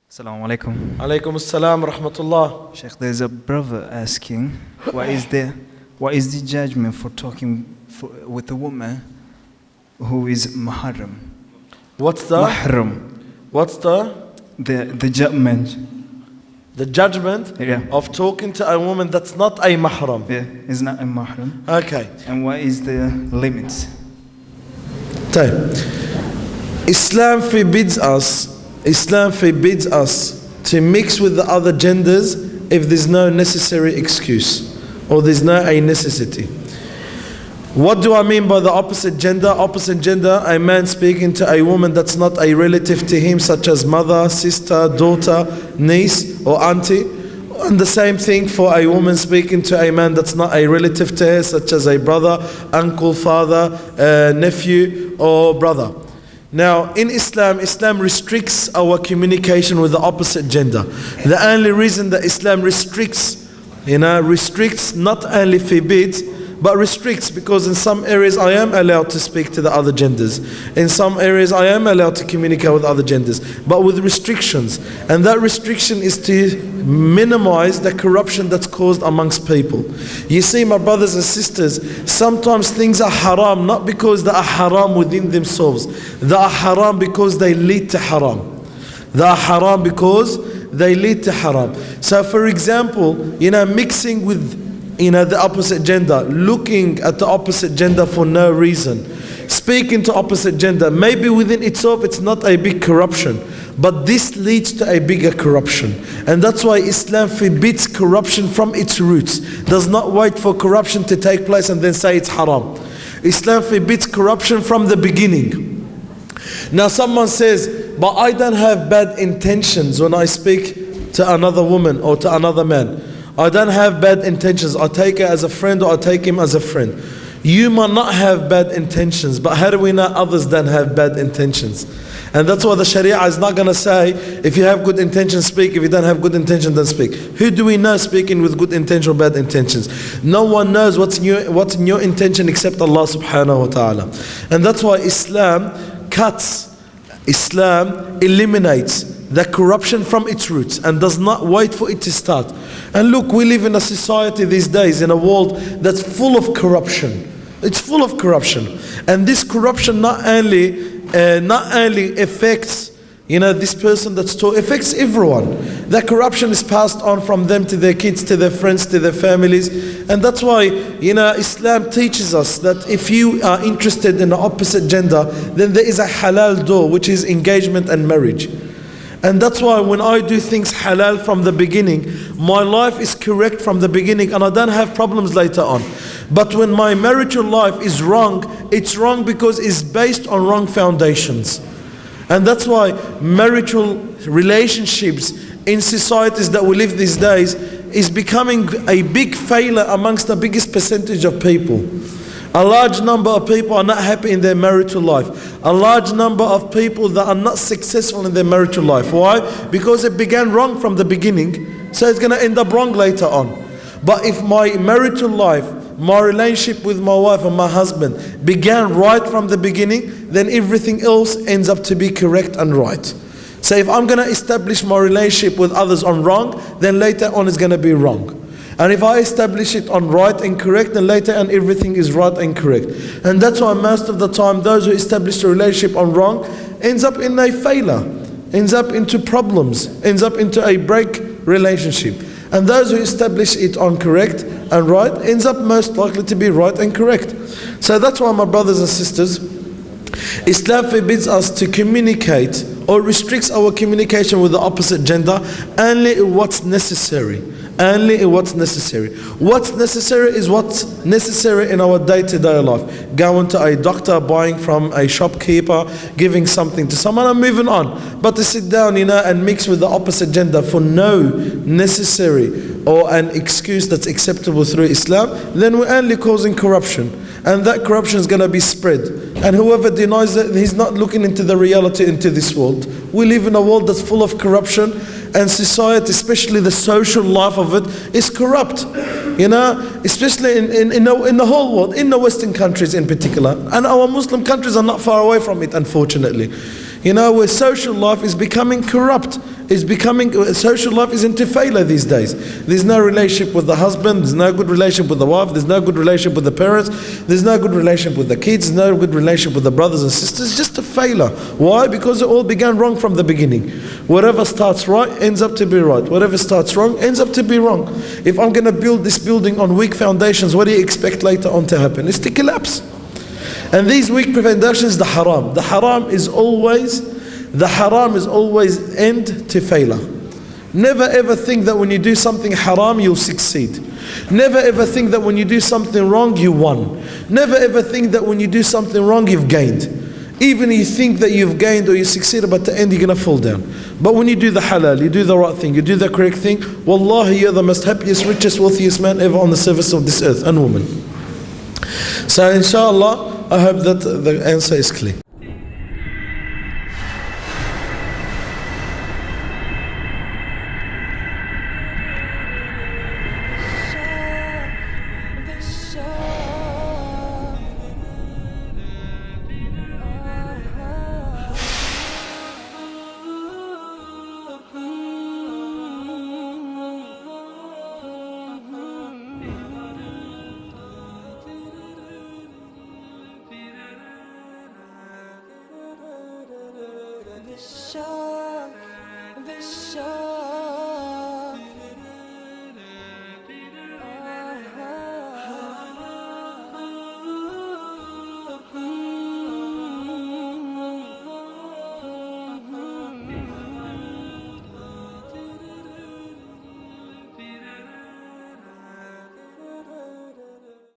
Assalamu alaikum. Alaykum assalam rahmatullah. Sheikh, there's a brother asking, what is the judgment for talking with a woman who is mahram? What's the judgment? The judgment of talking to a woman that's not a mahram. Yeah, is not a mahram. Okay. And what is the limits? Islam forbids us to mix with the other genders if there's no necessary excuse or there's no a necessity. What do I mean by the opposite gender? Opposite gender, a man speaking to a woman that's not a relative to him, such as mother, sister, daughter, niece or auntie. And the same thing for a woman speaking to a man that's not a relative to her, such as a brother, uncle, father, nephew or brother. Now, in Islam restricts our communication with the opposite gender. The only reason that Islam restricts, not only forbids, but restricts, because in some areas I am allowed to speak to the other genders. In some areas I am allowed to communicate with other genders, but with restrictions. And that restriction is to minimize the corruption that's caused amongst people. You see, my brothers and sisters, sometimes things are haram, not because they are haram within themselves. They are haram because they lead to haram. They are haram because they lead to haram. So for example, mixing with the opposite gender, looking at the opposite gender for no reason, speaking to opposite gender, maybe within itself it's not a big corruption, but this leads to a bigger corruption. And that's why Islam forbids corruption from its roots, does not wait for corruption to take place and then say it's haram. Islam forbids corruption from the beginning. Now someone says, but I don't have bad intentions when I speak to another woman or to another man. I don't have bad intentions. I take her as a friend or I take him as a friend. You might not have bad intentions, but how do we know others don't have bad intentions? And that's why the Sharia is not going to say, if you have good intentions, speak. If you don't have good intentions, don't speak. Who do we know speaking with good intention or bad intentions? No one knows what's in your intention except Allah subhanahu wa ta'ala. And that's why Islam eliminates the corruption from its roots and does not wait for it to start. And look, we live in a society these days, in a world that's full of corruption. It's full of corruption. And this corruption not only affects this person that's taught, affects everyone. That corruption is passed on from them to their kids, to their friends, to their families. And that's why Islam teaches us that if you are interested in the opposite gender, then there is a halal door, which is engagement and marriage. And that's why when I do things halal from the beginning, my life is correct from the beginning and I don't have problems later on. But when my marital life is wrong, it's wrong because it's based on wrong foundations. And that's why marital relationships in societies that we live these days is becoming a big failure amongst the biggest percentage of people. A large number of people are not happy in their marital life. A large number of people that are not successful in their marital life. Why? Because it began wrong from the beginning, so it's going to end up wrong later on. But if my marital life, my relationship with my wife and my husband began right from the beginning, then everything else ends up to be correct and right. So if I'm going to establish my relationship with others on wrong, then later on it's going to be wrong. And if I establish it on right and correct, then later on everything is right and correct. And that's why most of the time those who establish a relationship on wrong ends up in a failure, ends up into problems, ends up into a break relationship. And those who establish it on correct and right ends up most likely to be right and correct. So that's why, my brothers and sisters, Islam forbids us to communicate or restricts our communication with the opposite gender only what's necessary. Only what's necessary. What's necessary is what's necessary in our day-to-day life. Going to a doctor, buying from a shopkeeper, giving something to someone and moving on. But to sit down, and mix with the opposite gender for no necessary or an excuse that's acceptable through Islam, then we're only causing corruption. And that corruption is going to be spread. And whoever denies it, he's not looking into the reality into this world. We live in a world that's full of corruption, and society, especially the social life of it, is corrupt. Especially in the whole world, in the Western countries in particular. And our Muslim countries are not far away from it, unfortunately. You know, where social life is becoming corrupt. Social life is into failure these days. There's no relationship with the husband, there's no good relationship with the wife, there's no good relationship with the parents, there's no good relationship with the kids, there's no good relationship with the brothers and sisters. It's just a failure. Why? Because it all began wrong from the beginning. Whatever starts right ends up to be right. Whatever starts wrong ends up to be wrong. If I'm going to build this building on weak foundations, what do you expect later on to happen? It's to collapse. And these weak foundations, the haram. The haram is always end to failure. Never ever think that when you do something haram you'll succeed. Never ever think that when you do something wrong you won. Never ever think that when you do something wrong you've gained. Even you think that you've gained or you succeeded, but at the end you're going to fall down. But when you do the halal, you do the right thing, you do the correct thing, wallahi, you're the most happiest, richest, wealthiest man ever on the surface of this earth and woman. So inshallah, I hope that the answer is clear.